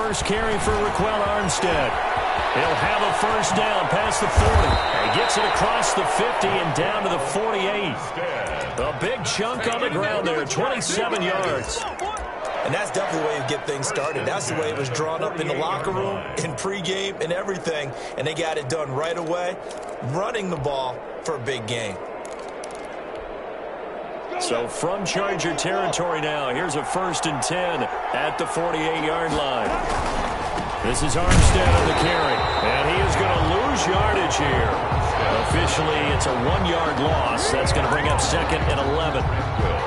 first carry for Raquel Armstead. He'll have a first down past the 40. He gets it across the 50 and down to the 48. A big chunk on the ground there, 27 yards. And that's definitely the way to get things started. That's the way it was drawn up in the locker room, in pregame, and everything. And they got it done right away, running the ball for a big gain. So from Charger territory now, here's a 1st and 10 at the 48-yard line. This is Armstead on the carry, and he is going to lose yardage here. Officially, it's a 1-yard loss. That's going to bring up 2nd and 11.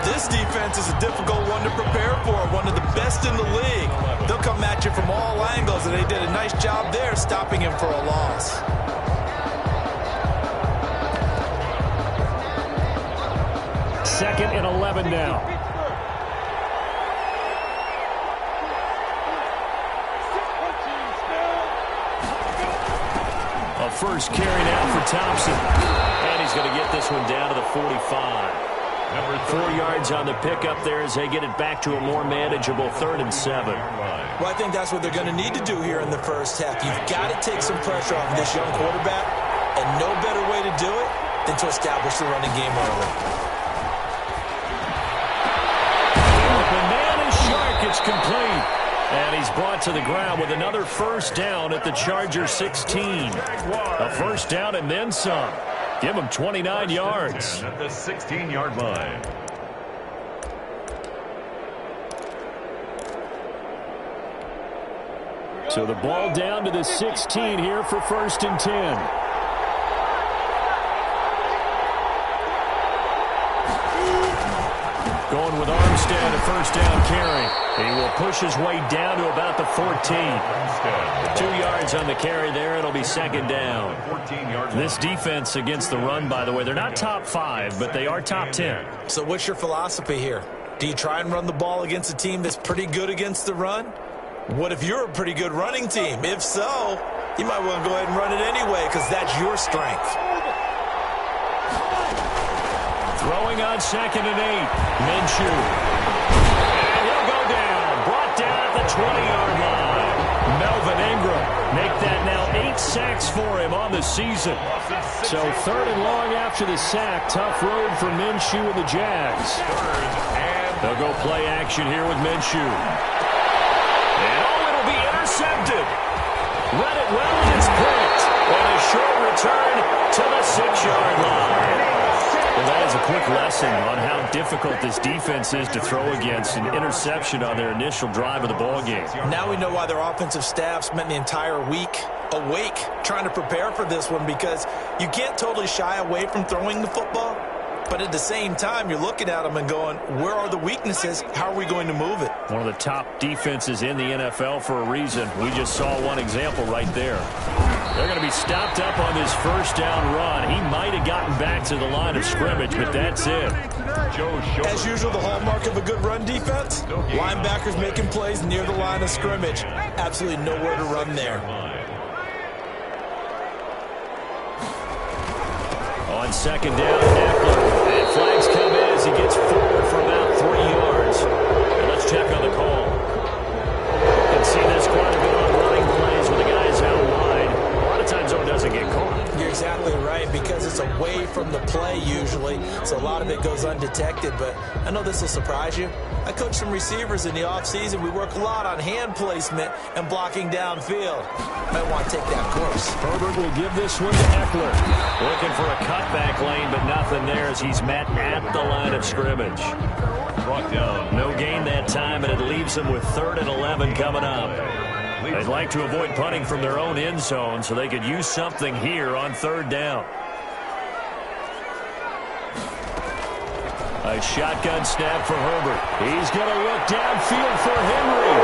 This defense is a difficult one to prepare for, one of the best in the league. They'll come at you from all angles, and they did a nice job there stopping him for a loss. Second and 11 now. A first carry now for Thompson. And he's going to get this one down to the 45. 4 yards on the pickup there as they get it back to a more manageable 3rd and 7. Well, I think that's what they're going to need to do here in the first half. You've got to take some pressure off this young quarterback, and no better way to do it than to establish the running game early. The man is Shark. It's complete. And he's brought to the ground with another first down at the Charger 16. A first down and then some. Give him 29 yards. At the 16-yard line. So the ball down to the 16 here for 1st and 10. Going with Armstead, a first down carry. He will push his way down to about the 14. 2 yards on the carry there. It'll be 2nd down. This defense against the run, by the way, they're not top 5, but they are top 10. So what's your philosophy here? Do you try and run the ball against a team that's pretty good against the run? What if you're a pretty good running team? If so, you might want to go ahead and run it anyway because that's your strength. Throwing on 2nd and 8. Minshew. And he'll go down. Brought down at the 20-yard line. Melvin Ingram. Make that now 8 sacks for him on the season. So 3rd and long after the sack. Tough road for Minshew and the Jags. They'll go play action here with Minshew. And it'll be intercepted. Read it well, and it's picked. And a short return to the 6-yard line. Well, that is a quick lesson on how difficult this defense is to throw against. An interception on their initial drive of the ballgame. Now we know why their offensive staff spent the entire week awake trying to prepare for this one, because you can't totally shy away from throwing the football. But at the same time, you're looking at them and going, where are the weaknesses? How are we going to move it? One of the top defenses in the NFL for a reason. We just saw one example right there. They're going to be stopped up on this first down run. He might have gotten back to the line of scrimmage, but that's it. As usual, the hallmark of a good run defense, linebackers making plays near the line of scrimmage. Absolutely nowhere to run there. On 2nd down, Eckler. And flags come in as he gets forward for about 3 yards. And let's check on the call. You can see this quite a bit on running plays with the guys out wide. A lot of times, though, it doesn't get caught. You're exactly right, because it's away from the play usually, so a lot of it goes undetected. But I know this will surprise you. I coach some receivers in the offseason. We work a lot on hand placement and blocking downfield. Might want to take that course. Herbert will give this one to Eckler. Looking for a cutback lane, but nothing there as he's met at the line of scrimmage. Brought down. No gain that time, and it leaves them with 3rd and 11 coming up. They'd like to avoid punting from their own end zone so they could use something here on 3rd down. A shotgun snap for Herbert. He's going to look downfield for Henry.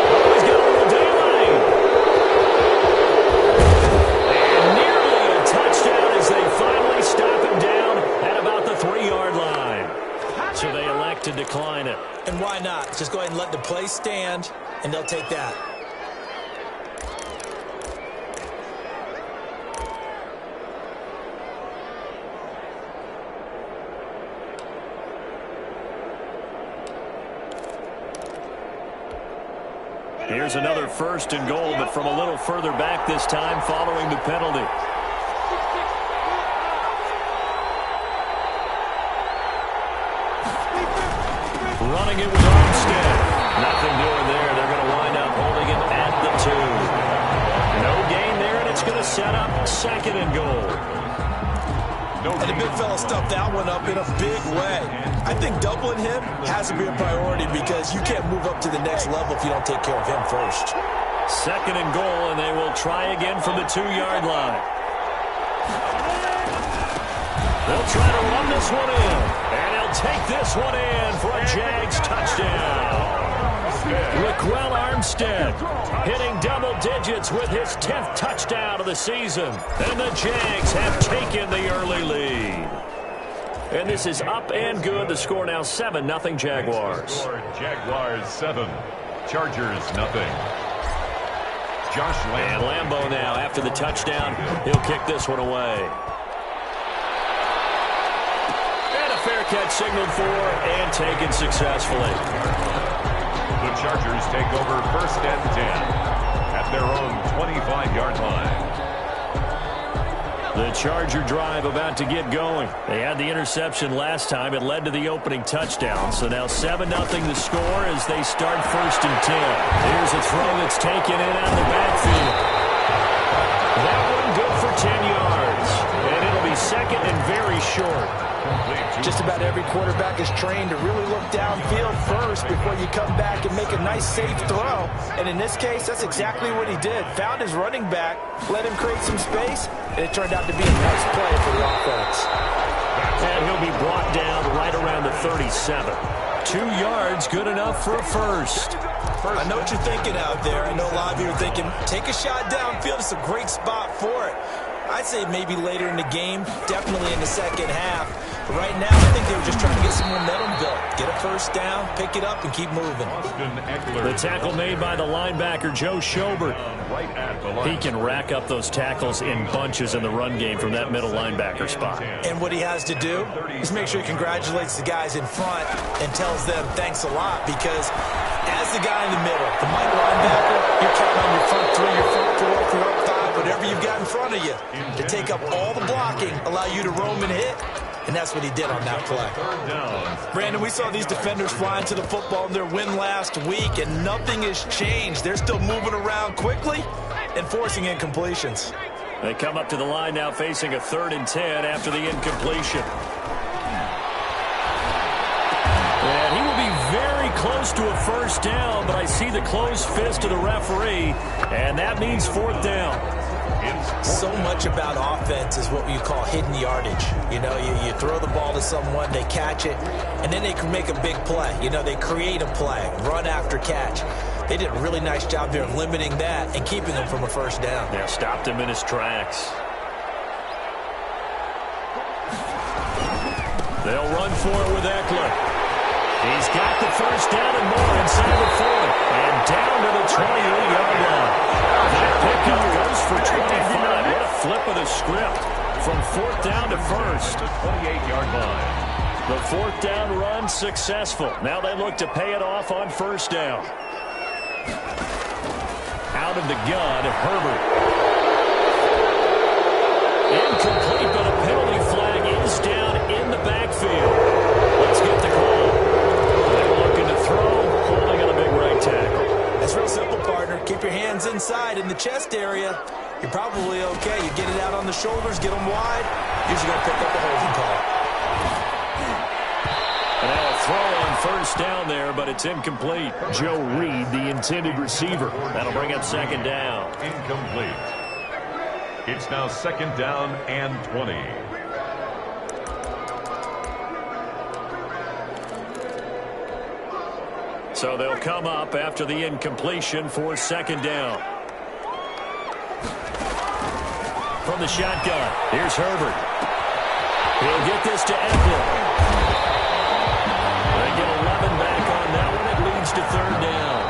Oh, he's got a little daylight. And nearly a touchdown as they finally stop him down at about the 3-yard line. So they elect to decline it. And why not? Just go ahead and let the play stand, and they'll take that. Here's another 1st and goal, but from a little further back this time following the penalty. Running it with Armstead. Nothing doing there. They're going to wind up holding it at the 2. No gain there, and it's going to set up 2nd and goal. And the big fella stuffed that one up in a big way. I think doubling him has to be a priority because you can't move up to the next level if you don't take care of him first. 2nd and goal, and they will try again from the 2-yard line. They'll try to run this one in, and he'll take this one in for a Jags touchdown. Raquel Armstead hitting double digits with his 10th touchdown of the season. And the Jags have taken the early lead. And this is up and good. The score now 7-0 Jaguars. Jaguars 7, Chargers 0. Josh Lambo. And Lambo now after the touchdown. He'll kick this one away. And a fair catch signaled for and taken successfully. The Chargers take over 1st and 10 at their own 25-yard line. The Charger drive about to get going. They had the interception last time. It led to the opening touchdown. So now 7-0 the score as they start 1st and 10. Here's a throw that's taken in out of the backfield. That one good for 10 yards. And it'll be 2nd and very short. Just about every quarterback is trained to really look downfield first before you come back and make a nice, safe throw. And in this case, that's exactly what he did. Found his running back, let him create some space, and it turned out to be a nice play for the offense. And he'll be brought down right around the 37. 2 yards, good enough for a first. I know what you're thinking out there. I know a lot of you are thinking, take a shot downfield. It's a great spot for it. I'd say maybe later in the game, definitely in the second half. But right now, I think they were just trying to get some momentum built. Get a first down, pick it up, and keep moving. The tackle made by the linebacker, Joe Schobert. He can rack up those tackles in bunches in the run game from that middle linebacker spot. And what he has to do is make sure he congratulates the guys in front and tells them thanks a lot, because as the guy in the middle, the middle linebacker, you're counting on your front 3, your front 4, your front 5, whatever you've got in front of you to take up all the blocking, allow you to roam and hit. And that's what he did on that play. Brandon, we saw these defenders flying to the football in their win last week, and nothing has changed. They're still moving around quickly and forcing incompletions. They come up to the line now facing a 3rd and 10 after the incompletion. And he will be very close to a first down, but I see the closed fist of the referee, and that means 4th down. So much about offense is what you call hidden yardage. You know, you throw the ball to someone, they catch it, and then they can make a big play. You know, they create a play, run after catch. They did a really nice job there of limiting that and keeping him from a first down. Yeah, stopped him in his tracks. They'll run for it with Eckler. He's got the first down and more inside the 40. And down to the 28-yard line. That pickup goes for 25. What a flip of the script. From 4th down to 1st. 28-yard line. The 4th down run successful. Now they look to pay it off on 1st down. Out of the gun, Herbert. Incomplete, but a penalty flag is down in the backfield. Let's get the call. They're looking to throw, holding on a big right tackle. That's real simple, partner. Keep your hands inside in the chest area. You're probably okay. You get it out on the shoulders, get them wide. Usually going to pick up a holding call. And now a throw on 1st down there, but it's incomplete. Joe Reed, the intended receiver. That'll bring up 2nd down. Incomplete. It's now 2nd down and 20. So they'll come up after the incompletion for 2nd down. From the shotgun, here's Herbert. He'll get this to Eckler. They get 11 back on that one. It leads to 3rd down.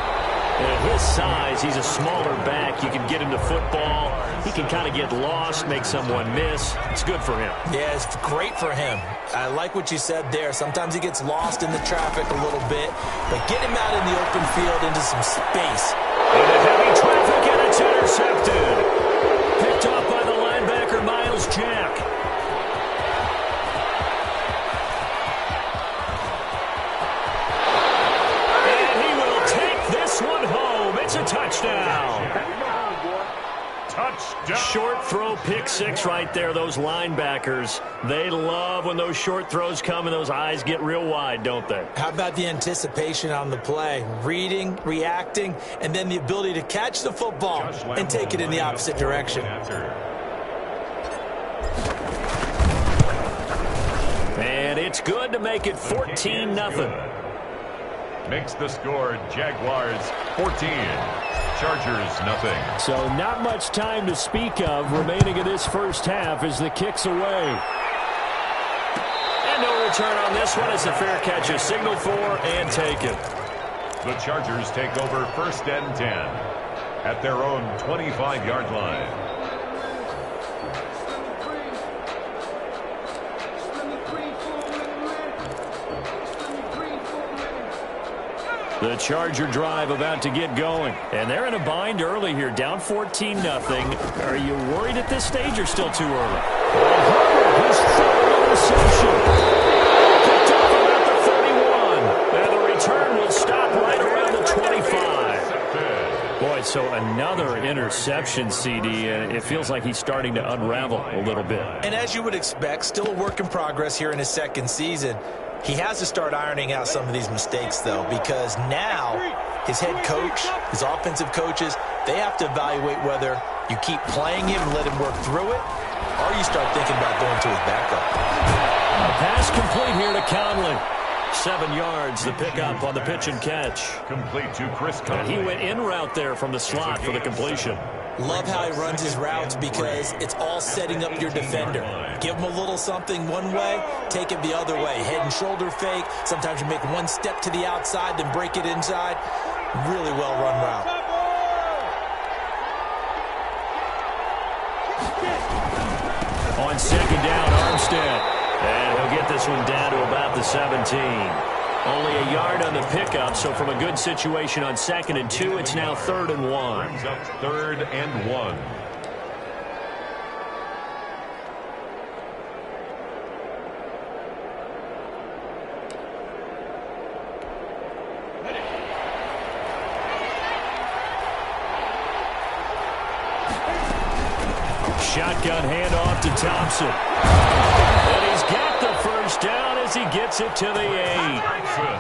At his size, he's a smaller back. You can get him to football. He can kind of get lost, make someone miss. It's good for him. Yeah, it's great for him. I like what you said there. Sometimes he gets lost in the traffic a little bit, but get him out in the open field into some space. Into heavy traffic, and it's intercepted. Picked off by the linebacker, Miles Jack. And he will take this one home. It's a touchdown. Touchdown. Short throw, pick six right there. Those linebackers, they love when those short throws come and those eyes get real wide, don't they? How about the anticipation on the play? Reading, reacting, and then the ability to catch the football and take it in the opposite direction. And it's good to make it 14-0. Makes the score Jaguars 14. Chargers nothing. So not much time to speak of remaining in this first half as the kick's away. And no return on this one as the fair catch is signaled for and taken. The Chargers take over 1st and 10 at their own 25-yard line. The Charger drive about to get going. And they're in a bind early here, down 14-0. Are you worried at this stage or still too early? He's throwing interception. Picked off about the 31. And the return will stop right around the 25. Boy, so another interception, CD. It feels like he's starting to unravel a little bit. And as you would expect, still a work in progress here in his second season. He has to start ironing out some of these mistakes, though, because now his head coach, his offensive coaches, they have to evaluate whether you keep playing him and let him work through it, or you start thinking about going to his backup. A pass complete here to Conley. 7 yards, the pickup on the pitch and catch. Complete to Chris Conley. And he went in route there from the slot for the completion. Love how he runs his routes because it's all setting up your defender. Give him a little something one way, take it the other way. Head and shoulder fake. Sometimes you make one step to the outside, then break it inside. Really well run route. On second down, Armstead. And he'll get this one down to about the 17. Only a yard on the pickup, so from a good situation on 2nd and 2, it's now 3rd and 1. Brings up 3rd and 1. Shotgun handoff to Thompson. And he's got the first down as he gets it to the 8.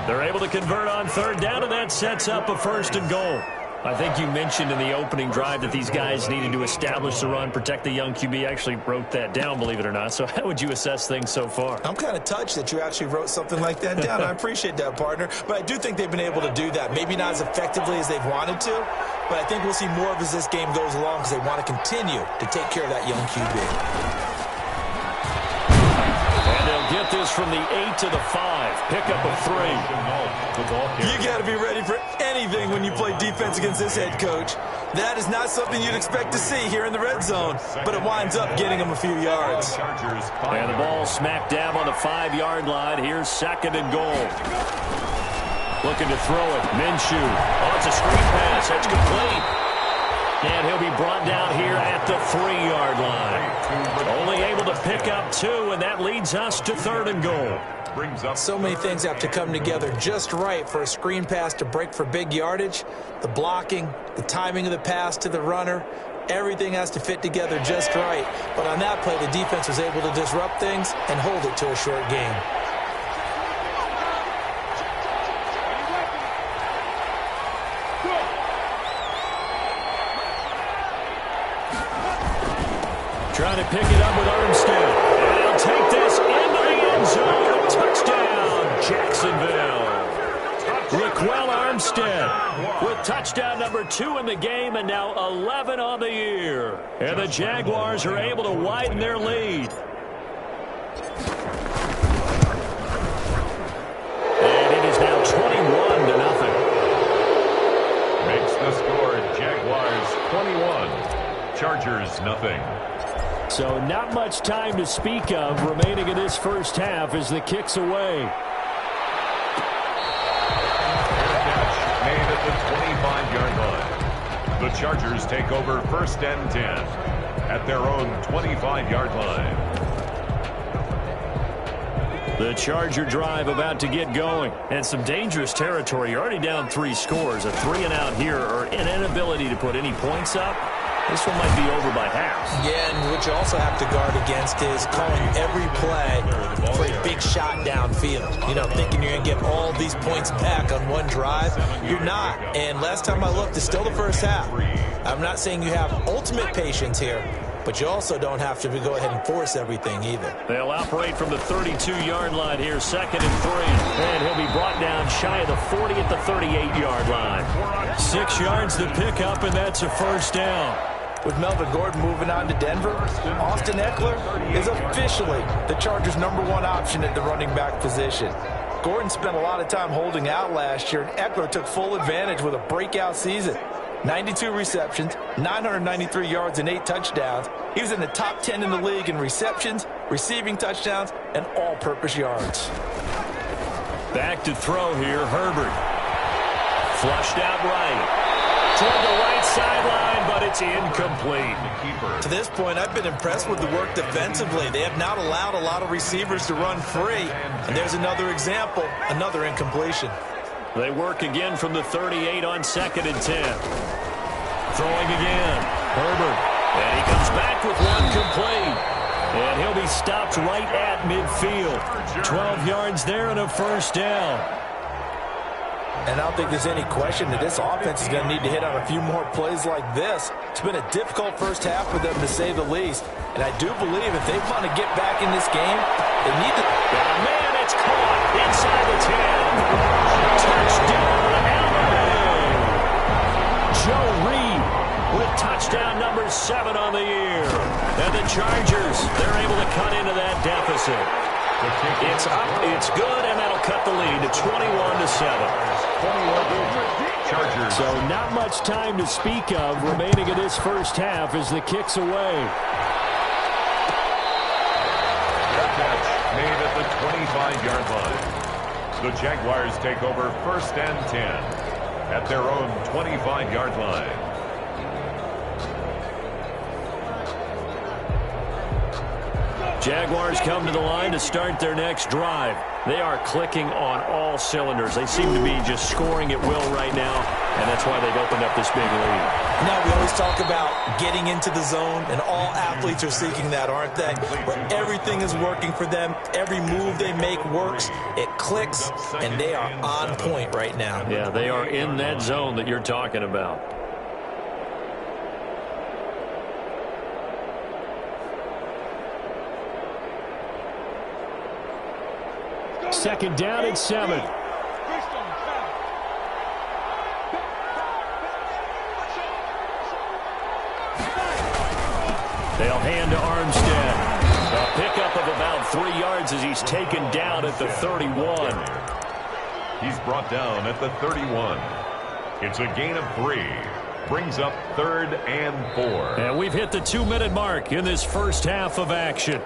They're able to convert on 3rd down, and that sets up a 1st and goal. I think you mentioned in the opening drive that these guys needed to establish the run, protect the young QB. Actually wrote that down, believe it or not. So how would you assess things so far? I'm kind of touched that you actually wrote something like that down. I appreciate that, partner. But I do think they've been able to do that. Maybe not as effectively as they've wanted to, but I think we'll see more of as this game goes along because they want to continue to take care of that young QB. Get this from the 8 to the 5. Pickup of 3. You got to be ready for anything when you play defense against this head coach. That is not something you'd expect to see here in the red zone, but it winds up getting him a few yards. And the ball smack dab on the 5-yard line. Here's 2nd and goal. Looking to throw it. Minshew. Oh, it's a screen pass. That's complete. And he'll be brought down here at the 3-yard line. Only able to pick up 2, and that leads us to 3rd and goal. So many things have to come together just right for a screen pass to break for big yardage. The blocking, the timing of the pass to the runner, everything has to fit together just right. But on that play, the defense was able to disrupt things and hold it to a short game. Trying to pick it up with Armstead. And he'll take this into the end zone. Touchdown, Jacksonville. Raquel Armstead with touchdown number 2 in the game and now 11 on the year. And the Jaguars are able to widen their lead. And it is now 21-0. Makes the score Jaguars 21, Chargers nothing. So not much time to speak of remaining in this first half as the kick's away. Fair catch made at the 25-yard line. The Chargers take over 1st and 10 at their own 25-yard line. The Charger drive about to get going. And some dangerous territory. You're already down 3 scores. A 3-and-out here or an inability to put any points up. This one might be over by half. Yeah, and what you also have to guard against is calling every play for a big shot downfield. You know, thinking you're going to get all these points back on one drive. You're not. And last time I looked, it's still the first half. I'm not saying you have ultimate patience here, but you also don't have to go ahead and force everything either. They'll operate from the 32-yard line here, 2nd and 3. And he'll be brought down shy of the 40 at the 38-yard line. 6 yards to pick up, and that's a first down. With Melvin Gordon moving on to Denver, Austin Eckler is officially the Chargers' #1 option at the running back position. Gordon spent a lot of time holding out last year, and Eckler took full advantage with a breakout season. 92 receptions, 993 yards, and 8 touchdowns. He was in the top 10 in the league in receptions, receiving touchdowns, and all-purpose yards. Back to throw here, Herbert. Flushed out right. Toward the right sideline, but it's incomplete. To this point, I've been impressed with the work defensively. They have not allowed a lot of receivers to run free. And there's another example, another incompletion. They work again from the 38 on 2nd and 10. Throwing again. Herbert. And he comes back with one complete. And he'll be stopped right at midfield. 12 yards there and a first down. And I don't think there's any question that this offense is going to need to hit on a few more plays like this. It's been a difficult first half for them, to say the least. And I do believe if they want to get back in this game, they need to... Oh, man, it's caught inside the 10. Touchdown, LML. Joe Reed with touchdown number 7 on the year. And the Chargers, they're able to cut into that deficit. It's up, it's good, and that'll cut the lead to 21-7. Chargers. So not much time to speak of remaining in this first half as the kick's away. Catch made at the 25-yard line. The Jaguars take over 1st and 10 at their own 25-yard line. Jaguars come to the line to start their next drive. They are clicking on all cylinders. They seem to be just scoring at will right now, and that's why they've opened up this big lead. Now, we always talk about getting into the zone, and all athletes are seeking that, aren't they? But everything is working for them. Every move they make works. It clicks, and they are on point right now. Yeah, they are in that zone that you're talking about. Second down and 7. They'll hand to Armstead. A pickup of about 3 yards as he's taken down at the 31. He's brought down at the 31. It's a gain of 3. Brings up 3rd and 4. And we've hit the 2-minute mark in this first half of action.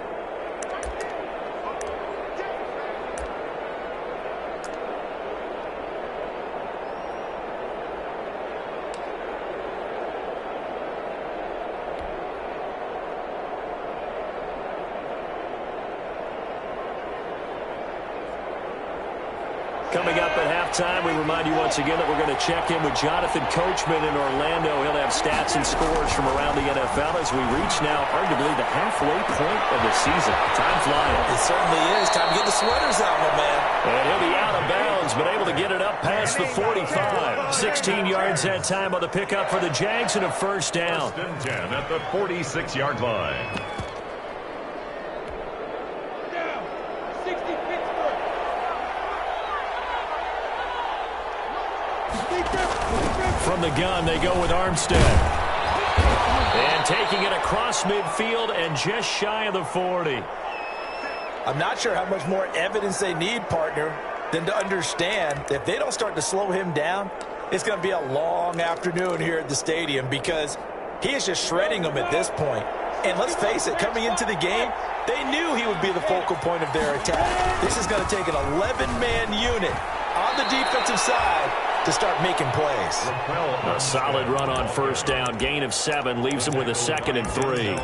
Coming up at halftime, we remind you once again that we're going to check in with Jonathan Coachman in Orlando. He'll have stats and scores from around the NFL as we reach now arguably the halfway point of the season. Time flying. It certainly is. Time to get the sweaters out, my man. And he'll be out of bounds, but able to get it up past the 45. 16 yards that time on the pickup for the Jags and a first down. 1st and 10 at the 46-yard line. From the gun, they go with Armstead. And taking it across midfield and just shy of the 40. I'm not sure how much more evidence they need, partner, than to understand that if they don't start to slow him down, it's going to be a long afternoon here at the stadium because he is just shredding them at this point. And let's face it, coming into the game, they knew he would be the focal point of their attack. This is going to take an 11-man unit on the defensive side to start making plays. A solid run on first down. Gain of 7 leaves them with a 2nd and 3.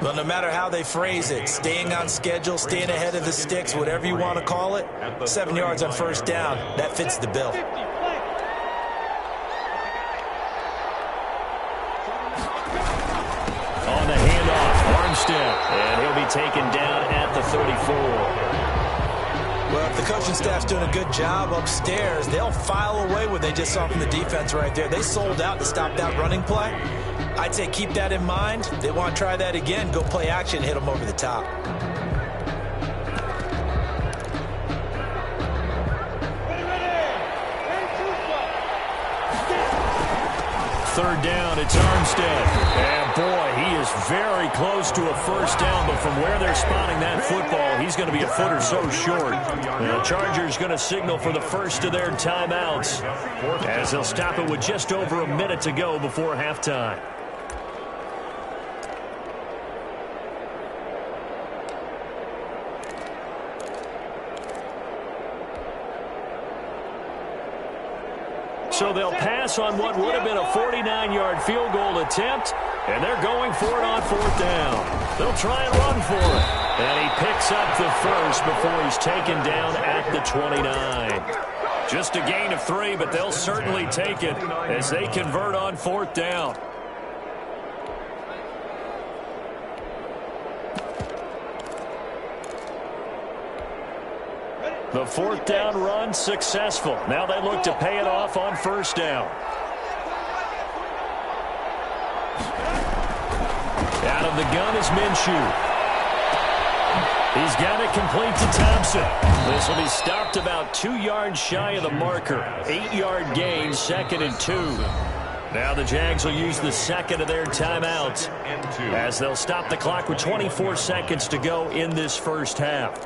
Well, no matter how they phrase it, staying on schedule, staying ahead of the sticks, whatever you want to call it, 7 yards on first down, that fits the bill. On the handoff, Armstead, and he'll be taken down at the 34. Well, if the coaching staff's doing a good job upstairs, they'll file away what they just saw from the defense right there. They sold out to stop that running play. I'd say keep that in mind. They want to try that again, go play action, hit them over the top. Third down, it's Armstead. And boy, he is very close to a first down, but from where they're spotting that football, he's going to be a foot or so short. The Chargers going to signal for the first of their timeouts as they'll stop it with just over a minute to go before halftime. So they'll pass on what would have been a 49-yard field goal attempt, and they're going for it on fourth down. They'll try and run for it. And he picks up the first before he's taken down at the 29. Just a gain of 3, but they'll certainly take it as they convert on fourth down. The fourth down run successful. Now they look to pay it off on first down. Out of the gun is Minshew. He's got it complete to Thompson. This will be stopped about 2 yards shy of the marker. 8-yard gain, 2nd and 2. Now the Jags will use the second of their timeouts as they'll stop the clock with 24 seconds to go in this first half.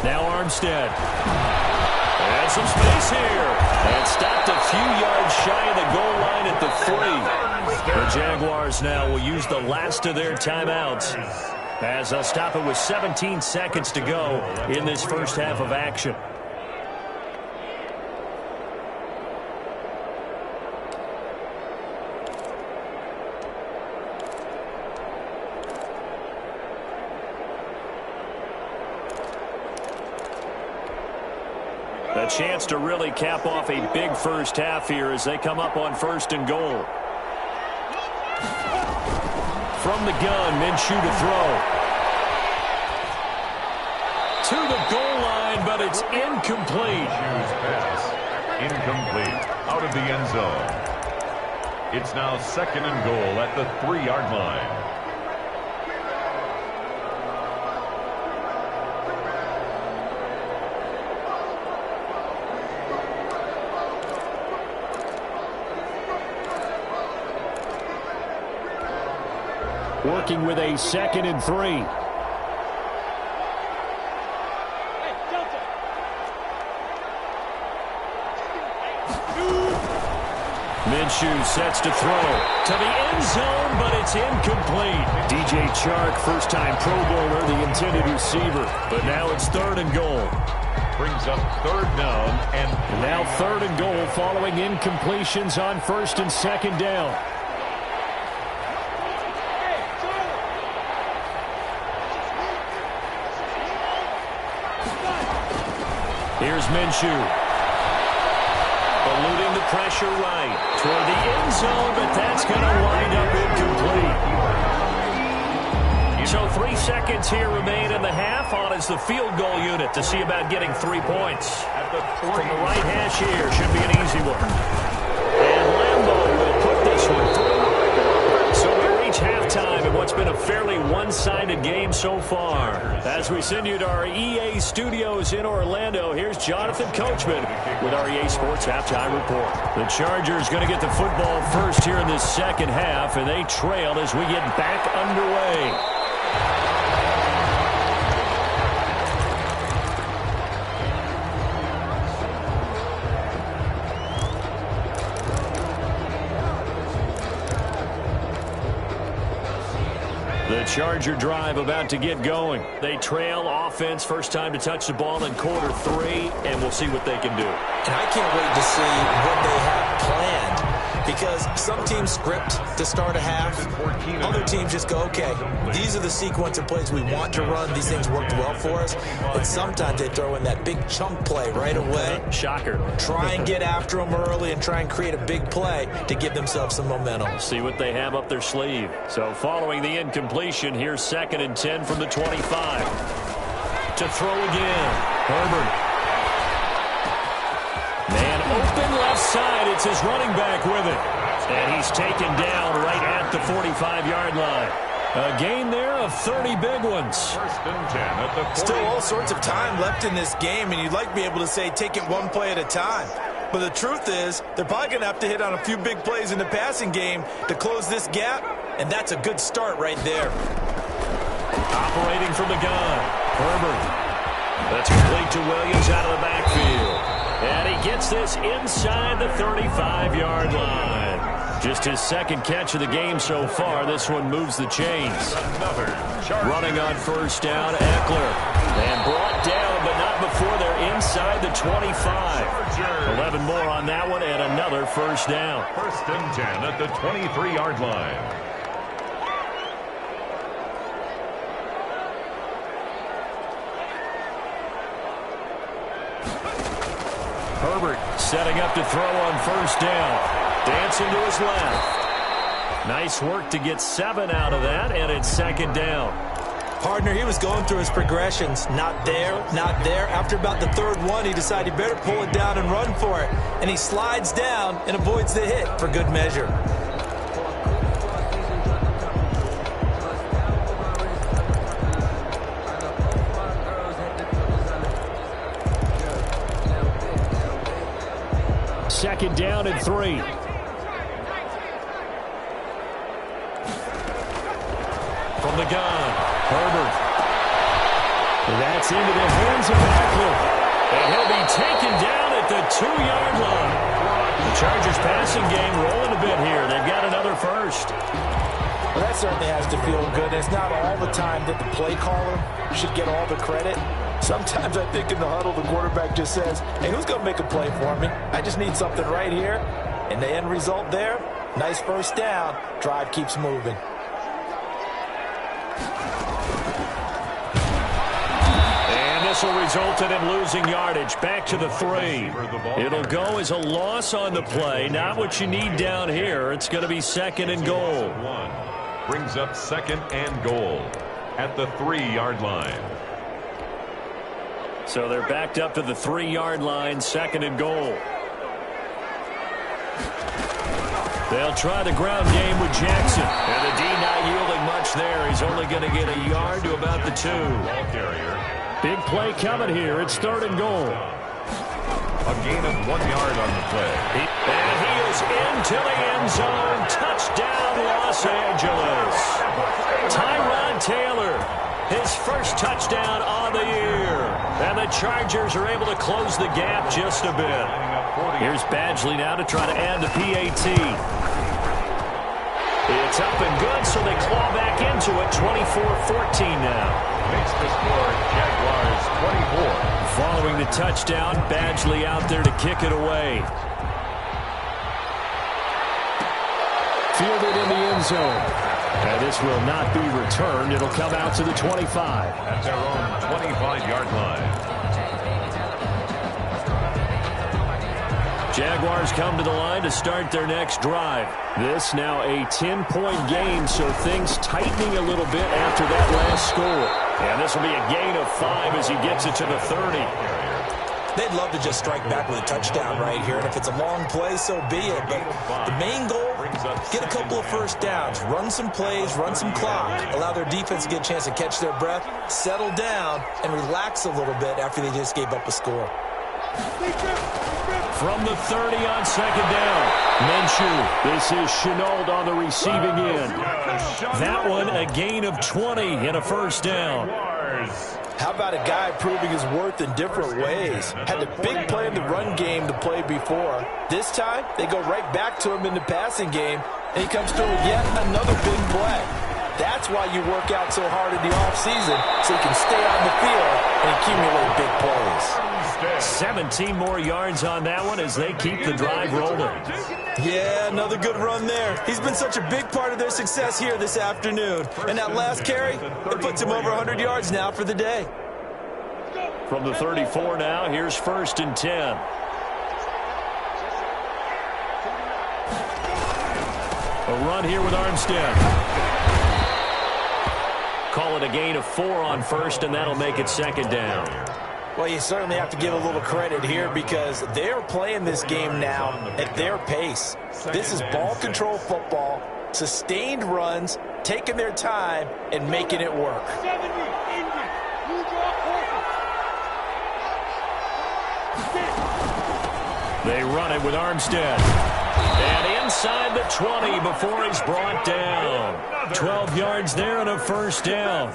Now Armstead. And some space here. And stopped a few yards shy of the goal line at the 3. The Jaguars now will use the last of their timeouts as they'll stop it with 17 seconds to go in this first half of action. A chance to really cap off a big first half here as they come up on 1st and goal. From the gun, Minshew to throw. To the goal line, but it's incomplete. Minshew's pass, incomplete, out of the end zone. It's now 2nd and goal at the 3-yard line. Working with a 2nd and 3. Minshew sets to throw to the end zone, but it's incomplete. DJ Chark, first-time Pro Bowler, the intended receiver. But now it's 3rd and goal. Brings up 3rd down. And now 3rd and goal following incompletions on 1st and 2nd down. Here's Minshew. Eluding the pressure right toward the end zone, but that's going to wind up incomplete. So 3 seconds here remain in the half. On is the field goal unit to see about getting 3 points. From the right hash here, should be an easy one. And Lambeau will put this one through. So we reach halftime in what's been a fairly one-sided game so far. As we send you to our EA studios in Orlando, here's Jonathan Coachman with our EA Sports Halftime Report. The Chargers going to get the football first here in this second half, and they trail as we get back underway. The Charger drive about to get going. They trail offense, first time to touch the ball in quarter 3, and we'll see what they can do. And I can't wait to see what they have planned, because some teams script to start a half. Other teams just go, okay, these are the sequence of plays we want to run. These things worked well for us. And sometimes they throw in that big chunk play right away. Shocker. Try and get after them early and try and create a big play to give themselves some momentum. See what they have up their sleeve. So following the incompletion, here's 2nd and 10 from the 25. To throw again. Herbert. Man open left side. It's his running back with it. And he's taken down right at the 45-yard line. A gain there of 30 big ones. 1st and 10 at the 40. Still all sorts of time left in this game, and you'd like to be able to say take it one play at a time. But the truth is, they're probably going to have to hit on a few big plays in the passing game to close this gap, and that's a good start right there. Operating from the gun. Herbert. That's complete to Williams out of the backfield. And he gets this inside the 35-yard line. Just his 2nd catch of the game so far. This one moves the chains. Running on 1st down, Eckler. And brought down, but not before they're inside the 25. 11 more on that one, and another 1st down. 1st and 10 at the 23-yard line. Herbert setting up to throw on 1st down. Dancing to his left. Nice work to get 7 out of that, and it's 2nd down. Partner, he was going through his progressions. Not there, not there. After about the 3rd one, he decided he better pull it down and run for it. And he slides down and avoids the hit for good measure. Second down and 3. From the gun, Herbert. That's into the hands of Eckler. And he'll be taken down at the 2-yard line. The Chargers passing game rolling a bit here. They've got another 1st. Well, that certainly has to feel good. And it's not all the time that the play caller should get all the credit. Sometimes I think in the huddle, the quarterback just says, hey, who's going to make a play for me? I just need something right here. And the end result there, nice 1st down. Drive keeps moving. And this will result in him losing yardage. Back to the 3. It'll go as a loss on the play. Not what you need down here. It's going to be 2nd and goal. Brings up 2nd and goal at the 3-yard line. So they're backed up to the 3-yard line, 2nd and goal. They'll try the ground game with Jackson. And the D not yielding much there. He's only going to get a yard to about the 2. Ball carrier. Big play coming here. It's 3rd and goal. A gain of 1 yard on the play. And he is into the end zone. Touchdown, Los Angeles. Tyrod Taylor, his 1st touchdown on the year. And the Chargers are able to close the gap just a bit. Here's Badgley now to try to add the PAT. It's up and good, so they claw back into it. 24-14 now. Makes the score Jaguars 24. Following the touchdown, Badgley out there to kick it away. Fielded in the end zone. And this will not be returned. It'll come out to the 25. At their own 25-yard line. Jaguars come to the line to start their next drive. This now a 10-point game, so things tightening a little bit after that last score. And this will be a gain of 5 as he gets it to the 30. They'd love to just strike back with a touchdown right here, and if it's a long play, so be it. But the main goal, get a couple of 1st downs, run some plays, run some clock, allow their defense to get a chance to catch their breath, settle down, and relax a little bit after they just gave up a score. From the 30 on 2nd down, Minshew. This is Shenault on the receiving end. That one a gain of 20 and a 1st down. How about a guy proving his worth in different ways? Had the big play in the run game to play before. This time, they go right back to him in the passing game, and he comes through with yet another big play. That's why you work out so hard in the offseason, so you can stay on the field and accumulate big plays. 17 more yards on that one as they keep the drive rolling. Yeah, another good run there. He's been such a big part of their success here this afternoon. And that last carry, it puts him over 100 yards now for the day. From the 34 now, here's 1st and 10. A run here with Armstead. Call it a gain of 4 on 1st, and that'll make it 2nd down. Well, you certainly have to give a little credit here because they're playing this game now at their pace. This is ball control football, sustained runs, taking their time, and making it work. They run it with Armstead. And inside the 20 before he's brought down. 12 yards there and a 1st down.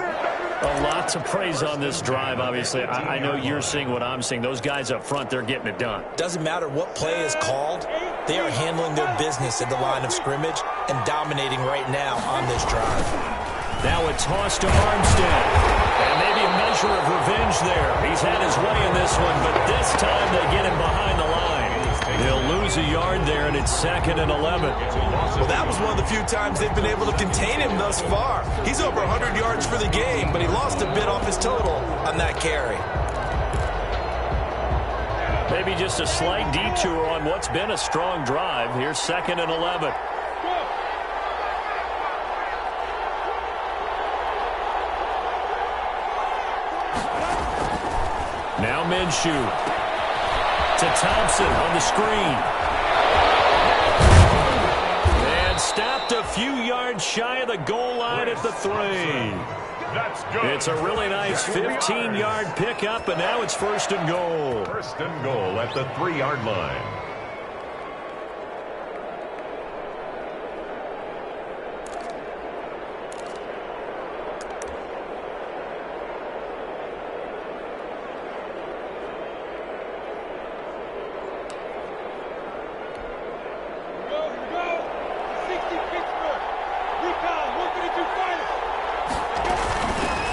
A lot to praise on this drive, obviously. I know you're seeing what I'm seeing. Those guys up front, they're getting it done. Doesn't matter what play is called. They are handling their business at the line of scrimmage and dominating right now on this drive. Now a toss to Armstead. And maybe a measure of revenge there. He's had his way in this one, but this time they get him behind the line. They'll lose a yard there, and it's 2nd and 11. Well, that was one of the few times they've been able to contain him thus far. He's over 100 yards for the game, but he lost a bit off his total on that carry. Maybe just a slight detour on what's been a strong drive. Here's 2nd and 11. Now Minshew. To Thompson on the screen. And stopped a few yards shy of the goal line at the 3. That's good. It's a really nice 15-yard pickup, and now it's 1st and goal. 1st and goal at the 3-yard line.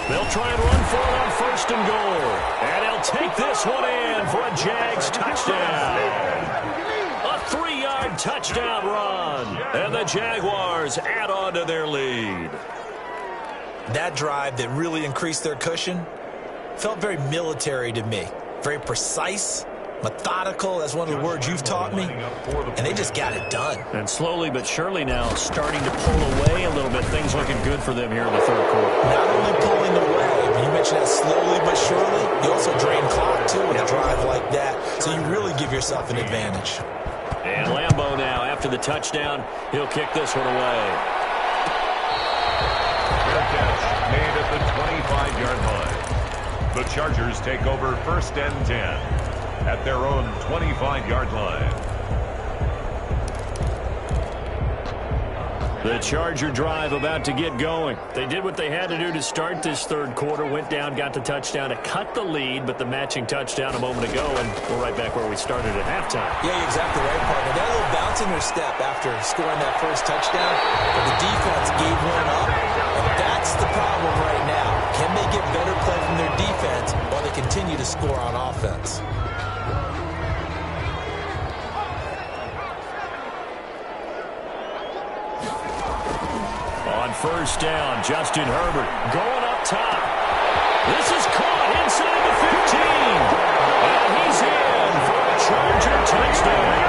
They'll try and run for it on 1st and goal. And he'll take this one in for a Jags touchdown. A 3-yard touchdown run. And the Jaguars add on to their lead. That drive that really increased their cushion felt very military to me. Very precise, methodical, that's one of the words you've taught me. And they just got it done. And slowly but surely now starting to pull away a little bit. Things looking good for them here in the 3rd quarter. Not only pulling away, but you mentioned that slowly but surely. You also drain clock, too, with a drive like that. So you really give yourself an advantage. And Lambeau now, after the touchdown, he'll kick this one away. Fair catch made at the 25-yard line. The Chargers take over 1st and 10 at their own 25-yard line. The Charger drive about to get going. They did what they had to do to start this 3rd quarter, went down, got the touchdown to cut the lead, but the matching touchdown a moment ago, and we're right back where we started at halftime. Yeah, you're exactly right, partner. That little bounce in their step after scoring that 1st touchdown, but the defense gave one up, and that's the problem right now. Can they get better play from their defense while they continue to score on offense? On 1st down, Justin Herbert going up top. This is caught inside the 15. And he's in for a Charger touchdown.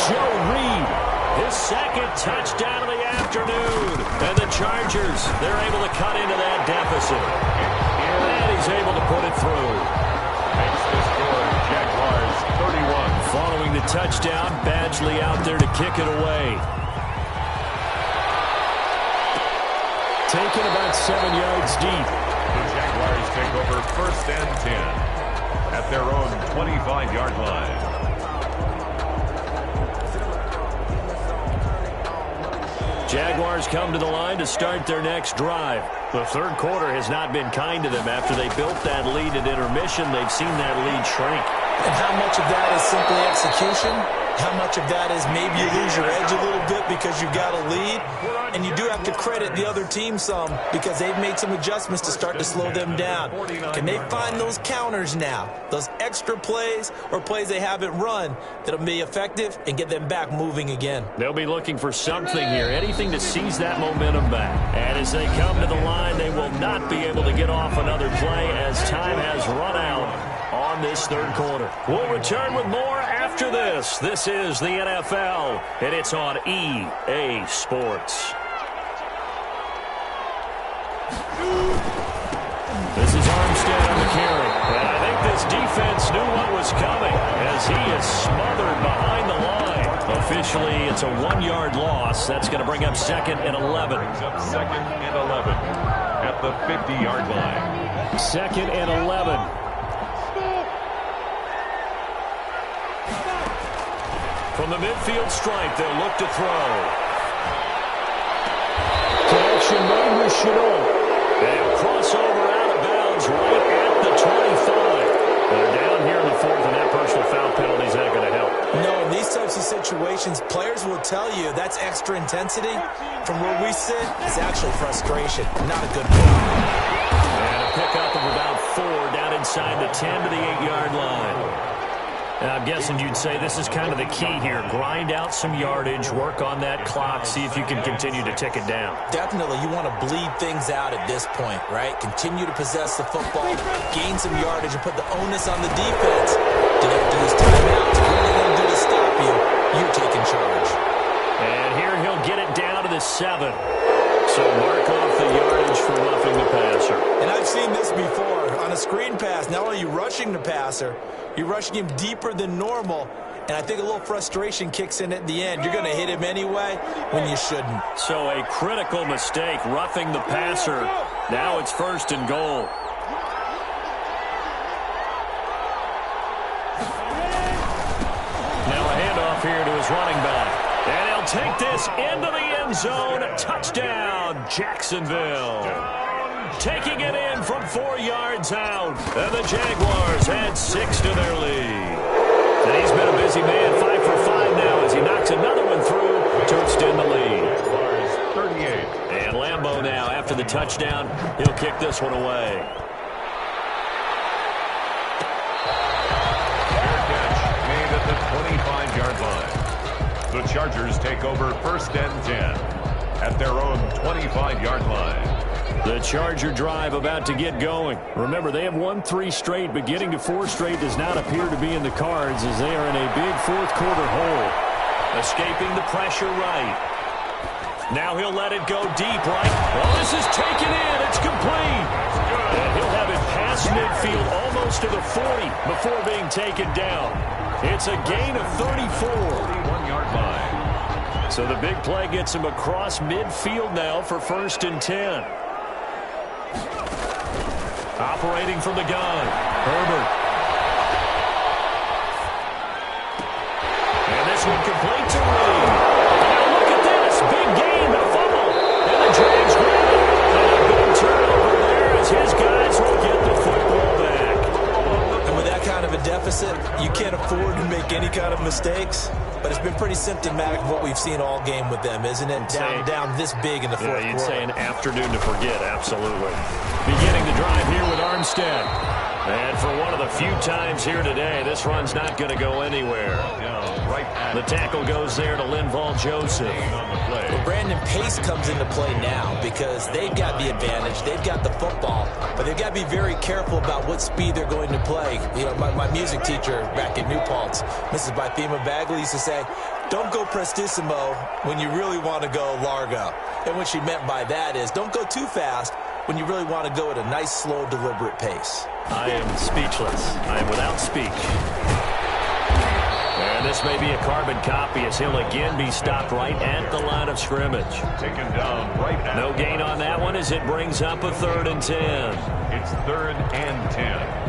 Joe Reed, his 2nd touchdown of the afternoon. And the Chargers, they're able to cut into that deficit. And he's able to put it through. Makes the score Jaguars 31. Following the touchdown, Badgley out there to kick it away. Taken about 7 yards deep. The Jaguars take over 1st and 10 at their own 25-yard line. Jaguars come to the line to start their next drive. The 3rd quarter has not been kind to them. After they built that lead at intermission, they've seen that lead shrink. And how much of that is simply execution? How much of that is maybe you lose your edge a little bit because you've got a lead? And you do have to credit the other team some because they've made some adjustments to start to slow them down. Can they find those counters now, those extra plays or plays they haven't run that'll be effective and get them back moving again? They'll be looking for something here, anything to seize that momentum back. And as they come to the line, they will not be able to get off another play as time has run out on this third quarter. We'll return with more after this. This is the NFL, and it's on EA Sports. This is Armstead on the carry. And I think this defense knew what was coming as he is smothered behind the line. Officially, it's a 1-yard loss. That's going to bring up 2nd and 11. Brings up 2nd and 11 at the 50-yard line. 2nd and 11. From the midfield stripe, they'll look to throw. Connection made with Chenault. They'll cross over out of bounds right at the 25. They're down here in the 4th, and that personal foul penalty is not going to help. No, in these types of situations, players will tell you that's extra intensity. From where we sit, it's actually frustration. Not a good play. And a pickup of about 4 down inside the 10 to the 8-yard line. And I'm guessing you'd say this is kind of the key here. Grind out some yardage, work on that clock, see if you can continue to tick it down. Definitely, you want to bleed things out at this point, right? Continue to possess the football, gain some yardage, and put the onus on the defense. Do they have to use timeouts? What are they going to do to stop you? You're taking charge. And here he'll get it down to the 7. So mark off the yardage for roughing the passer. And I've seen this before. On a screen pass, not only are you rushing the passer, you're rushing him deeper than normal. And I think a little frustration kicks in at the end. You're going to hit him anyway when you shouldn't. So a critical mistake, roughing the passer. Now it's 1st and goal. Now a handoff here to his running back. And he'll take this into the end zone. Touchdown, Jacksonville. Taking it in from 4 yards out. And the Jaguars add 6 to their lead. And he's been a busy man, 5 for 5 now as he knocks another one through to extend the lead. Jaguars 38. And Lambeau now, after the touchdown, he'll kick this one away. Fair catch made at the 25-yard line. The Chargers take over 1st and 10 at their own 25-yard line. The Charger drive about to get going. Remember, they have won 3 straight, but getting to 4 straight does not appear to be in the cards as they are in a big 4th quarter hole. Escaping the pressure right. Now he'll let it go deep right. Well, this is taken in. It's complete. And he'll have it past midfield almost to the 40 before being taken down. It's a gain of 34. 41-yard line. So the big play gets him across midfield now for 1st and 10. Operating from the gun, Herbert. And this one complete to Reed. Now look at this, big gain, the fumble. And the Jags grab it. And a big turnover there as his guys will get the football back. And with that kind of a deficit, you can't afford to make any kind of mistakes. But it's been pretty symptomatic of what we've seen all game with them, isn't it? Down this big in the 4th quarter. Yeah, you'd say an afternoon to forget, absolutely. Beginning the drive here with Armstead. And for one of the few times here today, this run's not going to go anywhere. The tackle goes there to Linval Joseph. Well, Brandon, pace comes into play now because they've got the advantage. They've got the football, but they've got to be very careful about what speed they're going to play. You know, my music teacher back in New Paltz, Mrs. Bythema Bagley, used to say, don't go prestissimo when you really want to go largo. And what she meant by that is don't go too fast when you really want to go at a nice, slow, deliberate pace. I am speechless. I am without speech. And this may be a carbon copy as he'll again be stopped right at the line of scrimmage. Taken down right at no gain on that one as it brings up a 3rd and 10. It's 3rd and 10.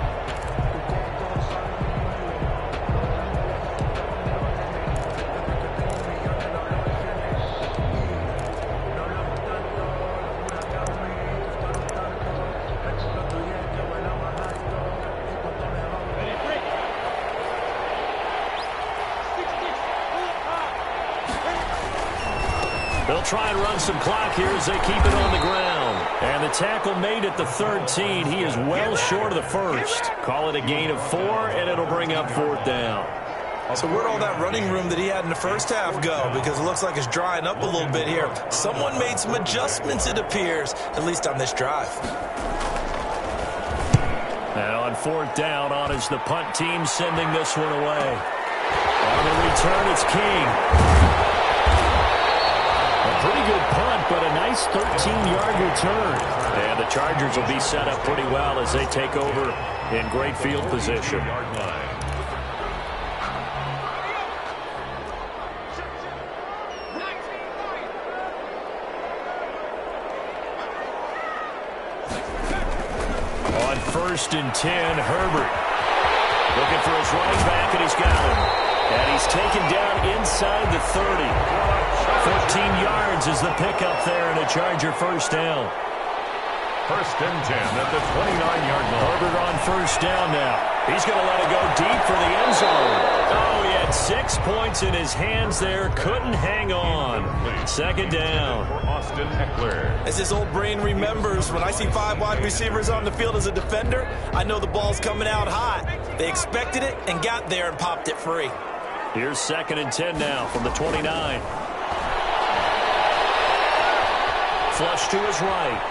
try and run some clock here as they keep it on the ground. And the tackle made at the 13. He is well short of the first. Call it a gain of 4, and it'll bring up 4th down. So where'd all that running room that he had in the first half go? Because it looks like it's drying up a little bit here. Someone made some adjustments, it appears, at least on this drive. Now on 4th down, on is the punt team sending this one away. On the return, it's King. A pretty good punt, but a nice 13-yard return. And the Chargers will be set up pretty well as they take over in great field position. On 1st and 10, Herbert looking for his running back, and he's got him. And he's taken down inside the 30. 14 yards is the pickup there, and a Charger first down. 1st and 10 at the 29-yard line. Herbert on 1st down now. He's going to let it go deep for the end zone. Oh, he had 6 points in his hands there. Couldn't hang on. 2nd down. For Austin Eckler. As his old brain remembers, when I see 5 wide receivers on the field as a defender, I know the ball's coming out hot. They expected it and got there and popped it free. Here's 2nd and 10 now from the 29. Flush to his right.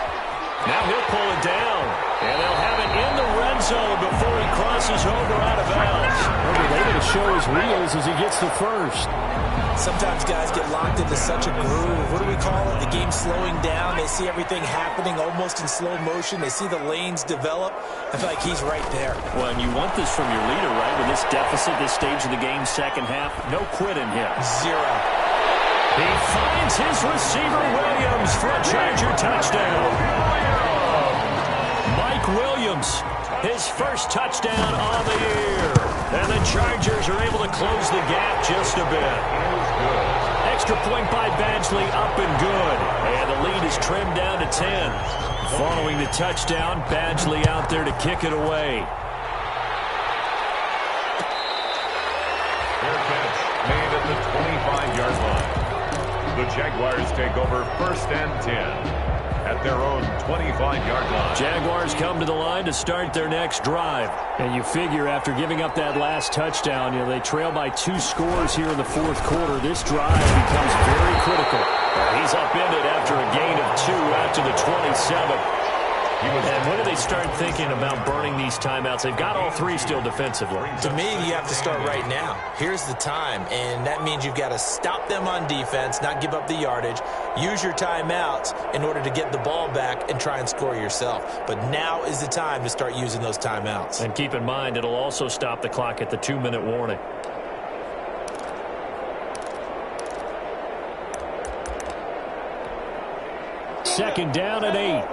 Now he'll pull it down, and they'll have it in the red zone before he crosses over out of bounds. Herbert able to show his wheels as he gets the first. Sometimes guys get locked into such a groove. What do we call it? The game slowing down. They see everything happening almost in slow motion. They see the lanes develop. I feel like he's right there. Well, and you want this from your leader, right? With this deficit, this stage of the game, second half, no quitting him. 0. He finds his receiver, Williams, for a Charger touchdown. Mike Williams, his first touchdown on the year. And the Chargers are able to close the gap just a bit. Extra point by Badgley, up and good. And the lead is trimmed down to 10. Following the touchdown, Badgley out there to kick it away. Fair catch made at the 25-yard line. The Jaguars take over 1st and 10 at their own 25-yard line. Jaguars come to the line to start their next drive. And you figure after giving up that last touchdown, they trail by 2 scores here in the 4th quarter. This drive becomes very critical. He's upended after a gain of 2 out to the 27. And when do they start thinking about burning these timeouts? They've got all 3 still defensively. To me, you have to start right now. Here's the time, and that means you've got to stop them on defense, not give up the yardage, use your timeouts in order to get the ball back and try and score yourself. But now is the time to start using those timeouts. And keep in mind, it'll also stop the clock at the 2-minute warning. Second down and 8.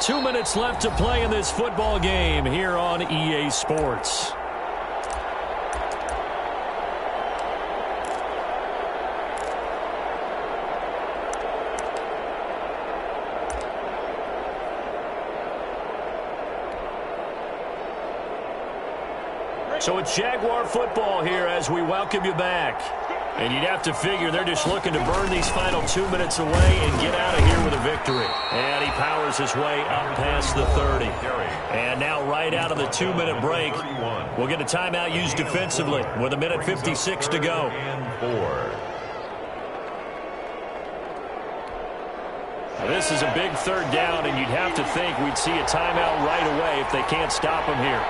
2 minutes left to play in this football game here on EA Sports. So it's Jaguar football here as we welcome you back. And you'd have to figure they're just looking to burn these final 2 minutes away and get out of here with a victory. And he powers his way up past the 30. And now right out of the 2-minute break, we'll get a timeout used defensively with 1:56 to go. Now this is a big 3rd down, and you'd have to think we'd see a timeout right away if they can't stop him here.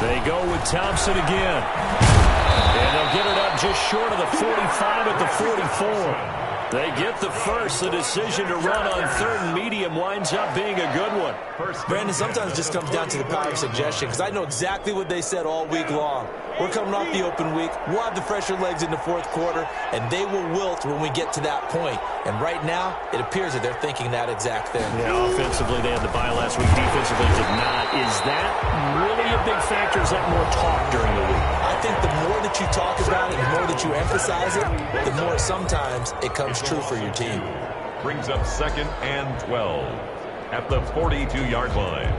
They go with Thompson again. And they'll get it up just short of the 45 at the 44. They get the first. The decision to run on 3rd and medium winds up being a good one. Brandon, sometimes it just comes down to the power of suggestion, because I know exactly what they said all week long. We're coming off the open week. We'll have the fresher legs in the 4th quarter, and they will wilt when we get to that point. And right now, it appears that they're thinking that exact thing. Yeah, offensively, they had the bye last week. Defensively, did not. Is that really a big factor? Is that more talk during the week? I I think the more that you talk about it, the more that you emphasize it, the more sometimes it comes true for your team. Brings up 2nd and 12 at the 42-yard line.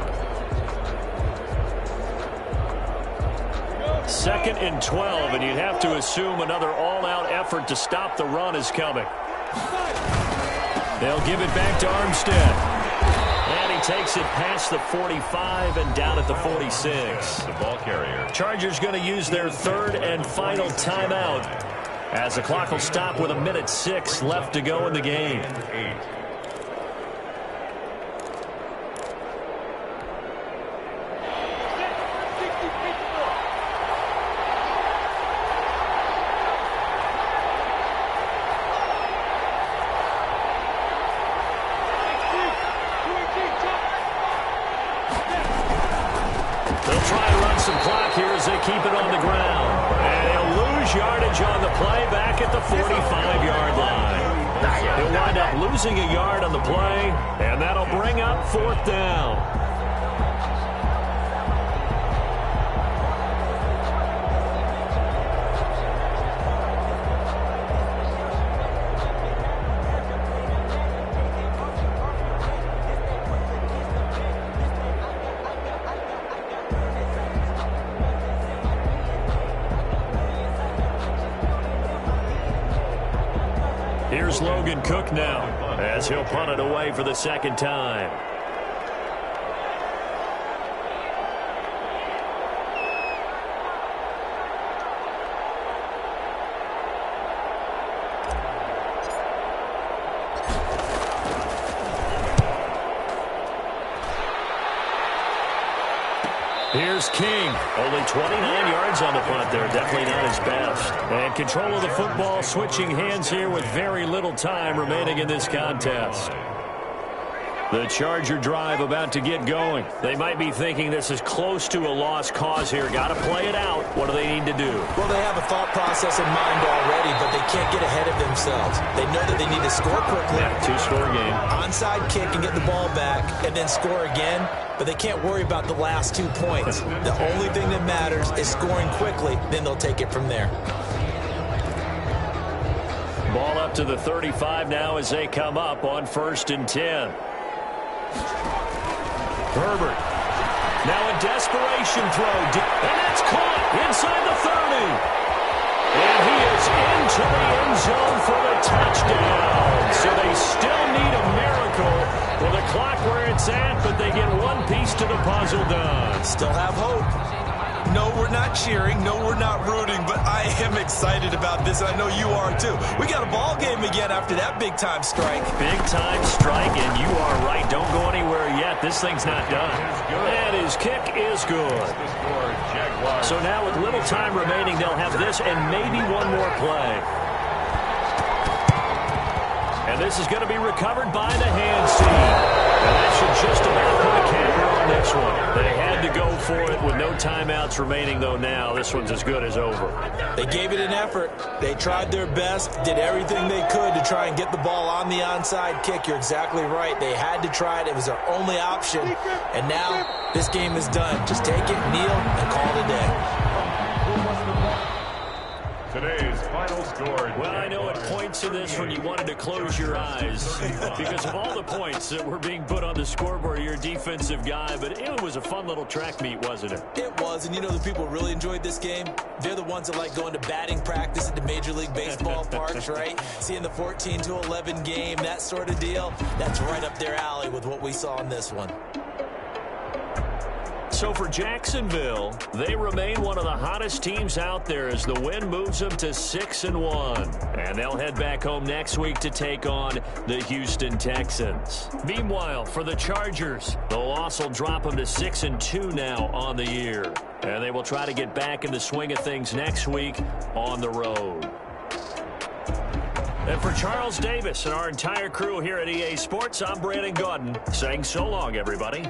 2nd and 12, and you'd have to assume another all-out effort to stop the run is coming. They'll give it back to Armstead. And he takes it past the 45 and down at the 46. The ball carrier. Chargers going to use their 3rd and final timeout as the clock will stop with 1:06 left to go in the game. 8. Keep it on the ground. And he'll lose yardage on the play back at the 45-yard line. He'll wind up losing a yard on the play, and that'll bring up 4th down. Here's Logan Cook now as he'll punt it away for the 2nd time. Here's King. Only 29 yards on the punt there. Definitely not his best. And control of the football switching hands here with very little time remaining in this contest. The Charger drive about to get going. They might be thinking this is close to a lost cause here. Got to play it out. What do they need to do? Well, they have a thought process in mind already, but they can't get ahead of themselves. They know that they need to score quickly. Yeah, 2-score game. Onside kick and get the ball back and then score again. But they can't worry about the last 2 points. The only thing that matters is scoring quickly. Then they'll take it from there. Ball up to the 35 now as they come up on 1st and 10. Herbert. Now a desperation throw. And that's caught inside the 30. And he is into the end zone for the touchdown. So they still need a miracle with the clock where it's at, but they get one piece to the puzzle done. Still have hope. No, we're not cheering. No, we're not rooting, but I am excited about this, and I know you are too. We got a ball game again after that big-time strike. Big-time strike, and you are right. Don't go anywhere yet. This thing's not done. And his kick is good. So now with little time remaining, they'll have this and maybe one more play. And this is going to be recovered by the hands team. And that should just about put a camera on this one. They had to go for it with no timeouts remaining, though now this one's as good as over. They gave it an effort. They tried their best, did everything they could to try and get the ball on the onside kick. You're exactly right. They had to try it. It was their only option. And now this game is done. Just take it, kneel, and call it a day. Today's final score. Well, I know at points in this when you wanted to close your eyes because of all the points that were being put on the scoreboard. You're a defensive guy, but it was a fun little track meet, wasn't it? It was, and you know the people who really enjoyed this game? They're the ones that like going to batting practice at the Major League Baseball parks, right? Seeing the 14-11 game, that sort of deal. That's right up their alley with what we saw in this one. So for Jacksonville, they remain one of the hottest teams out there as the win moves them to 6-1. And they'll head back home next week to take on the Houston Texans. Meanwhile, for the Chargers, the loss will drop them to 6-2 now on the year. And they will try to get back in the swing of things next week on the road. And for Charles Davis and our entire crew here at EA Sports, I'm Brandon Gaudin saying so long, everybody.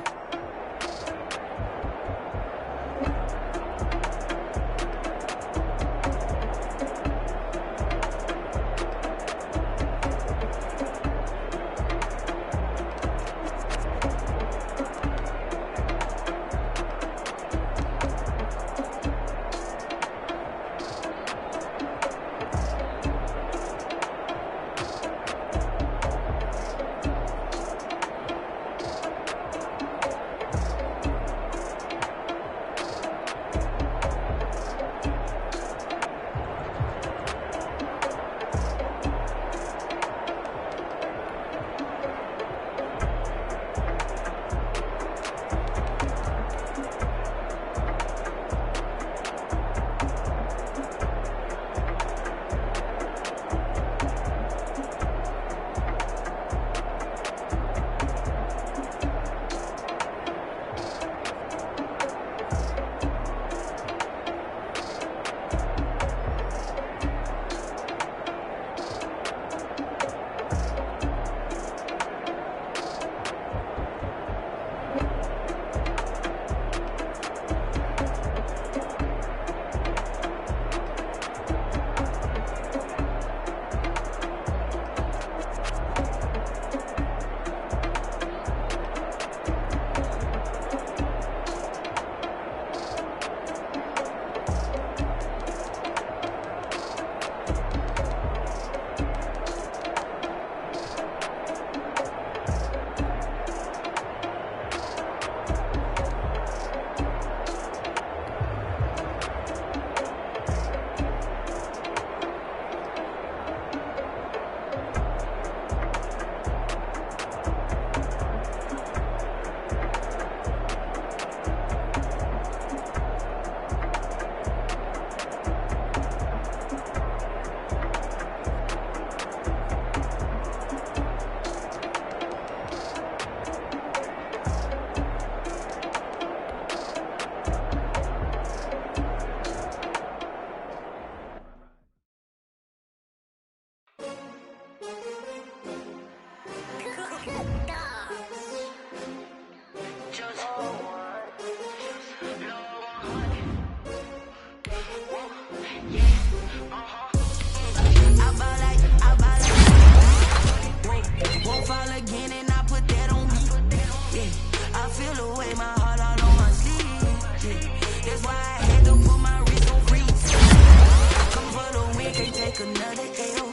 take another L.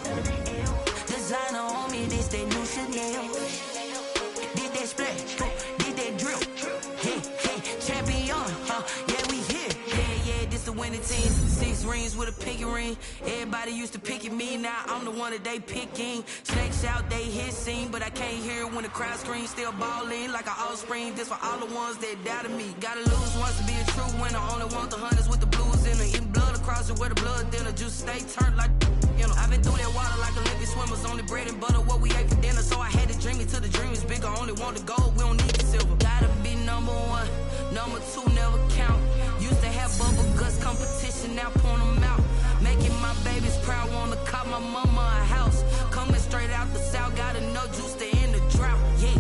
Designer on me, this that new Chanel. Did that splash, did that drip. Hey, champion, yeah, we here. Yeah, this the winning team. 6 rings with a pinky ring. Everybody used to pick at me, now I'm the one that they picking. Snakes out, they hissing, but I can't hear when the crowd screams. Still balling like an offspring. This for all the ones that doubted me. Gotta lose once to be a true winner. Only want the hunters with the blues in it. Eating blood across it where the blood dinner. Just stay turned like, you know. I've been through that water like Olympic swimmers. Only bread and butter, what we ate for dinner. So I had to dream it till the dream is bigger. Only want the gold, we don't need the silver. Gotta be number 1, number 2 never count. Used to have bubble guts competition, now point them out. Making my babies proud, wanna cop my mama a house. Coming straight out the south, got enough juice to end the drought. Yeah,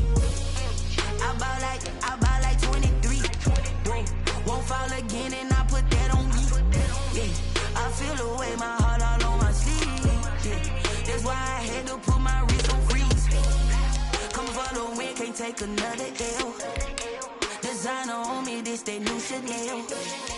I buy like 23. Whoa, won't fall again, and I put that on me. Yeah, I feel the way, my heart all on my sleeve. Yeah, that's why I had to put my wrist on freeze. Coming for the win, can't take another L. Designer on me, this that new Chanel.